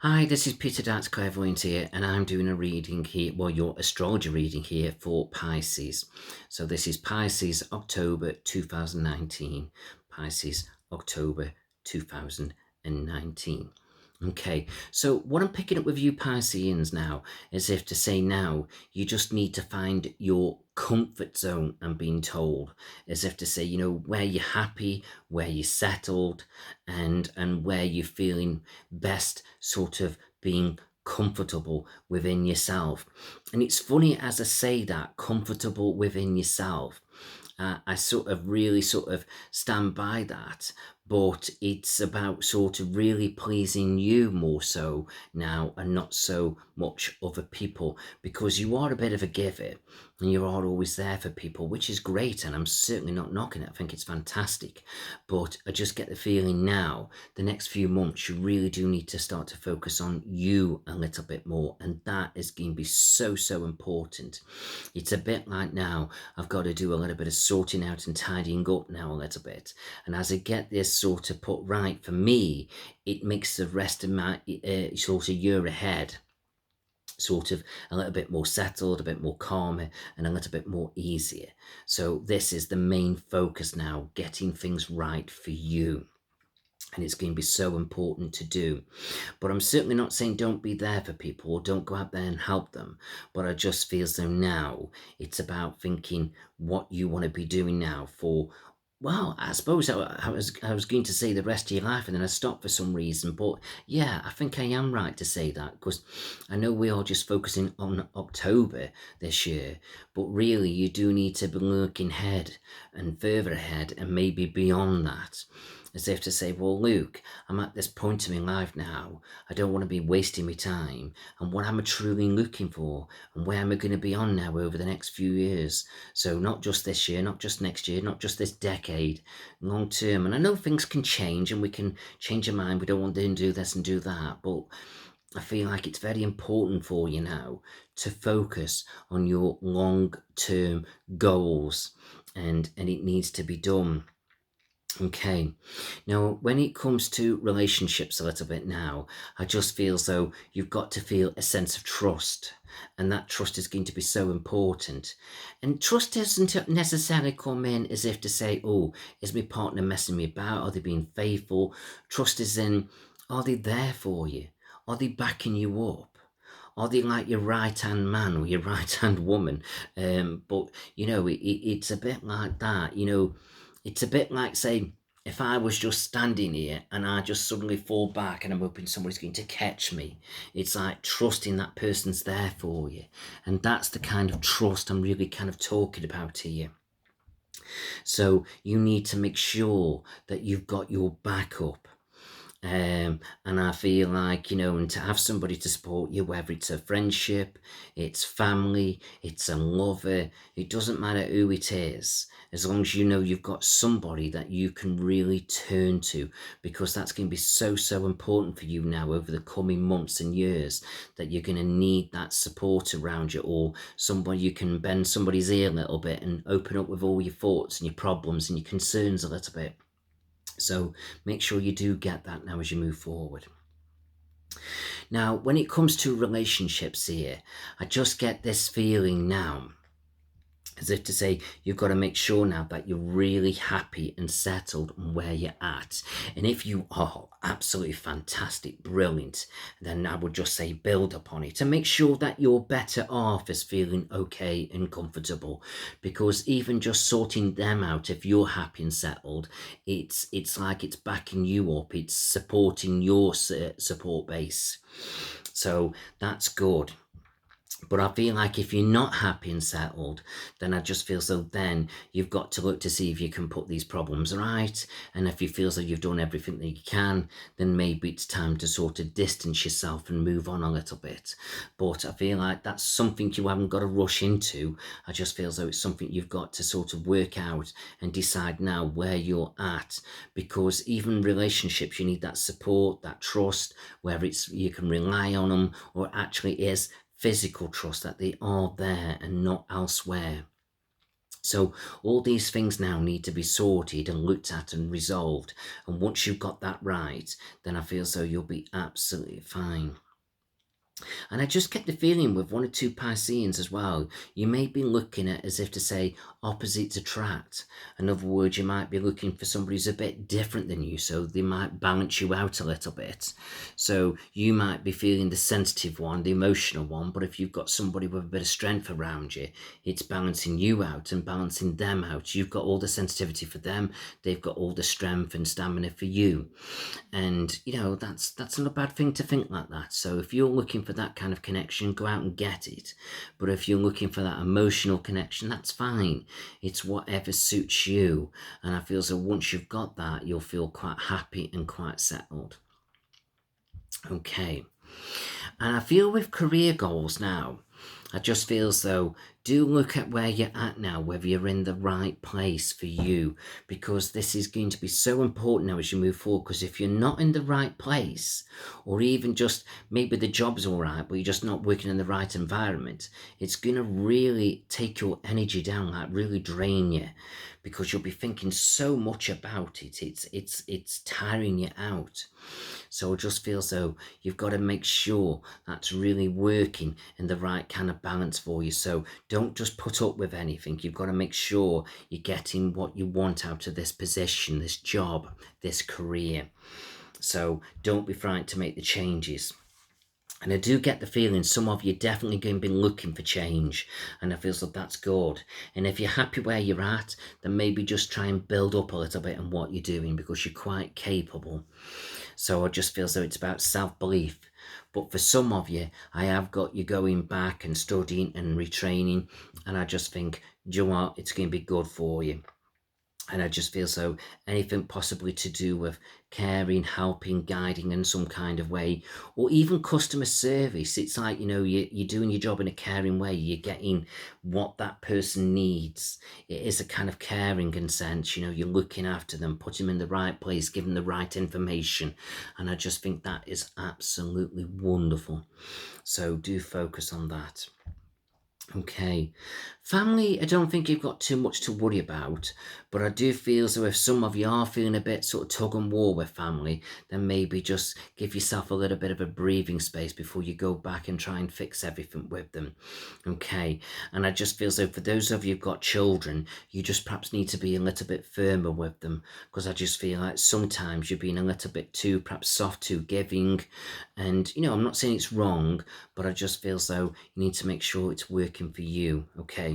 Hi, this is Peter Darts Clairvoyant here, and I'm doing a reading here, well, your astrology reading here for Pisces. So this is Pisces October 2019, Pisces October 2019. Okay, so what I'm picking up with you Pisceans now, is if to say now, you just need to find your comfort zone, I'm being told. As if to say, where you're happy, where you're settled, and where you're feeling best sort of being comfortable within yourself. And it's funny as I say that, comfortable within yourself. I sort of really sort of stand by that, but it's about sort of really pleasing you more so now and not so much other people, because you are a bit of a giver and you are always there for people, which is great, and I'm certainly not knocking it. I think it's fantastic, but I just get the feeling now the next few months you really do need to start to focus on you a little bit more, and that is going to be so important. It's a bit like now I've got to do a little bit of sorting out and tidying up now a little bit, and as I get this sort of put right for me, it makes the rest of my sort of year ahead sort of a little bit more settled, a bit more calmer, and a little bit more easier. So this is the main focus now, getting things right for you, and it's going to be so important to do. But I'm certainly not saying don't be there for people or don't go out there and help them. But I just feel so now it's about thinking what you want to be doing now for, well, I suppose I was going to say the rest of your life, and then I stopped for some reason. But yeah, I think I am right to say that, because I know we are just focusing on October this year, but really you do need to be looking ahead and further ahead and maybe beyond that. As if to say, well, Luke, I'm at this point in my life now. I don't want to be wasting my time. And what am I truly looking for? And where am I going to be on now over the next few years? So not just this year, not just next year, not just this decade, long term. And I know things can change and we can change our mind. We don't want to do this and do that. But I feel like it's very important for you now to focus on your long-term goals, and it needs to be done. Okay, now when it comes to relationships a little bit now, I just feel as though you've got to feel a sense of trust, and that trust is going to be so important. And trust doesn't necessarily come in as if to say, oh, is my partner messing me about? Are they being faithful? Trust is in, are they there for you? Are they backing you up? Are they like your right-hand man or your right-hand woman? But, it's a bit like that, it's a bit like saying, if I was just standing here and I just suddenly fall back and I'm hoping somebody's going to catch me, it's like trusting that person's there for you. And that's the kind of trust I'm really kind of talking about here. So you need to make sure that you've got your backup. And I feel like, and to have somebody to support you, whether it's a friendship, it's family, it's a lover, it doesn't matter who it is, as long as you know you've got somebody that you can really turn to, because that's going to be so important for you now over the coming months and years, that you're going to need that support around you, or somebody you can bend somebody's ear a little bit and open up with all your thoughts and your problems and your concerns a little bit. So make sure you do get that now as you move forward. Now, when it comes to relationships here, I just get this feeling now, as if to say, you've got to make sure now that you're really happy and settled on where you're at. And if you are absolutely fantastic, brilliant, then I would just say build upon it and make sure that your better half is feeling okay and comfortable. Because even just sorting them out, if you're happy and settled, it's like it's backing you up, it's supporting your support base. So that's good. But I feel like if you're not happy and settled, then I just feel so then you've got to look to see if you can put these problems right. And if you feel as though you've done everything that you can, then maybe it's time to sort of distance yourself and move on a little bit. But I feel like that's something you haven't got to rush into. I just feel as though it's something you've got to sort of work out and decide now where you're at. Because even relationships, you need that support, that trust, whether it's you can rely on them or actually is physical trust, that they are there and not elsewhere. So all these things now need to be sorted and looked at and resolved. And once you've got that right, then I feel as though you'll be absolutely fine. And I just get the feeling with one or two Pisceans as well, you may be looking at as if to say opposites attract. In other words, you might be looking for somebody who's a bit different than you, so they might balance you out a little bit. So you might be feeling the sensitive one, the emotional one, but if you've got somebody with a bit of strength around you, it's balancing you out and balancing them out. You've got all the sensitivity for them, they've got all the strength and stamina for you. And that's not a bad thing to think like that. So if you're looking for that kind of connection, go out and get it. But if you're looking for that emotional connection, that's fine. It's whatever suits you. And I feel so once you've got that, you'll feel quite happy and quite settled. Okay. And I feel with career goals now, I just feel as though do look at where you're at now, whether you're in the right place for you, because this is going to be so important now as you move forward. Because if you're not in the right place, or even just maybe the job's all right, but you're just not working in the right environment, it's going to really take your energy down, like really drain you, because you'll be thinking so much about it. It's tiring you out. So it just feels so you've got to make sure that's really working in the right kind of balance for you. So don't just put up with anything. You've got to make sure you're getting what you want out of this position, this job, this career. So don't be frightened to make the changes. And I do get the feeling some of you definitely going to be looking for change. And I feel like that's good. And if you're happy where you're at, then maybe just try and build up a little bit on what you're doing, because you're quite capable. So I just feel as though it's about self-belief. But for some of you, I have got you going back and studying and retraining. And I just think, do you know what? It's going to be good for you. And I just feel so anything possibly to do with caring, helping, guiding in some kind of way, or even customer service. It's like, you're doing your job in a caring way. You're getting what that person needs. It is a kind of caring and sense, you're looking after them, putting them in the right place, giving the right information. And I just think that is absolutely wonderful. So do focus on that. Okay. Family, I don't think you've got too much to worry about, but I do feel as though if some of you are feeling a bit sort of tug and war with family, then maybe just give yourself a little bit of a breathing space before you go back and try and fix everything with them. Okay. And I just feel as though for those of you who've got children, you just perhaps need to be a little bit firmer with them, because I just feel like sometimes you're being a little bit too perhaps soft, too giving. And, I'm not saying it's wrong, but I just feel as though you need to make sure it's working for you. Okay.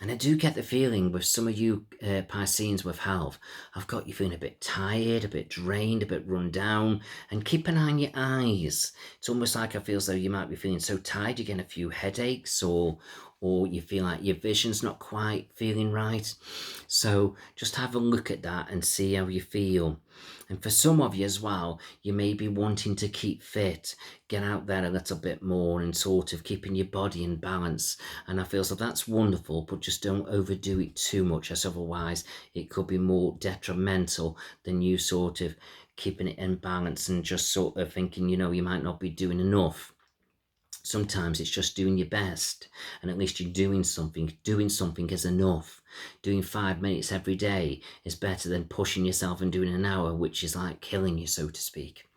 And I do get the feeling with some of you Pisceans with health, I've got you feeling a bit tired, a bit drained, a bit run down, and keep an eye on your eyes. It's almost like I feel as though you might be feeling so tired, you're getting a few headaches, or you feel like your vision's not quite feeling right. So just have a look at that and see how you feel. And for some of you as well, you may be wanting to keep fit, get out there a little bit more and sort of keeping your body in balance. And I feel so that's wonderful, but just don't overdo it too much, as otherwise it could be more detrimental than you sort of keeping it in balance and just sort of thinking, you might not be doing enough. Sometimes it's just doing your best, and at least you're doing something. Doing something is enough. Doing 5 minutes every day is better than pushing yourself and doing an hour, which is like killing you, so to speak.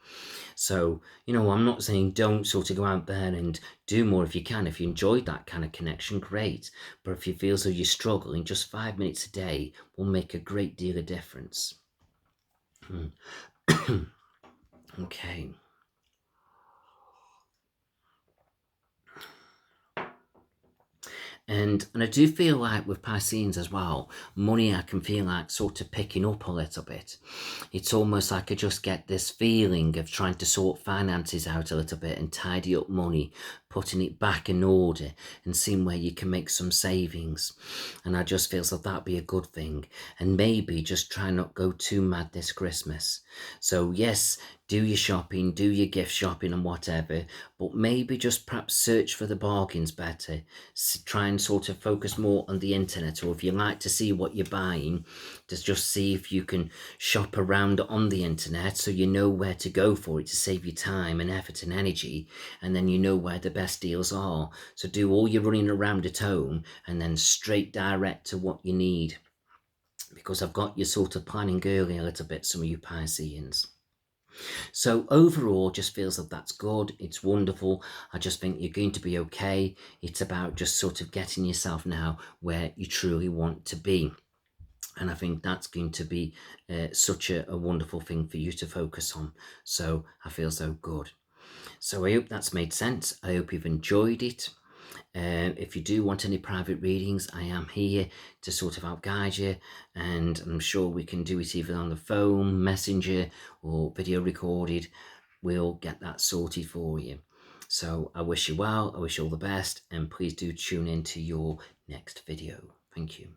So, I'm not saying don't sort of go out there and do more if you can. If you enjoyed that kind of connection, great. But if you feel as though you're struggling, just 5 minutes a day will make a great deal of difference. Okay. And I do feel like with Pisceans as well, money I can feel like sort of picking up a little bit. It's almost like I just get this feeling of trying to sort finances out a little bit and tidy up money, putting it back in order and seeing where you can make some savings. And I just feel so that'd be a good thing. And maybe just try not go too mad this Christmas. So yes, do your shopping, do your gift shopping and whatever, but maybe just perhaps search for the bargains better. Try and sort of focus more on the internet, or if you like to see what you're buying, just see if you can shop around on the internet so you know where to go for it to save you time and effort and energy, and then you know where the best best deals are. So do all your running around at home and then straight direct to what you need, because I've got you sort of planning early a little bit, some of you Pisceans. So overall, just feels that that's good. It's wonderful. I just think you're going to be okay. It's about just sort of getting yourself now where you truly want to be. And I think that's going to be such a wonderful thing for you to focus on. So I feel so good. So I hope that's made sense. I hope you've enjoyed it. If you do want any private readings, I am here to sort of help guide you, and I'm sure we can do it either on the phone, messenger, or video recorded. We'll get that sorted for you. So I wish you well, I wish you all the best, and please do tune in to your next video. Thank you.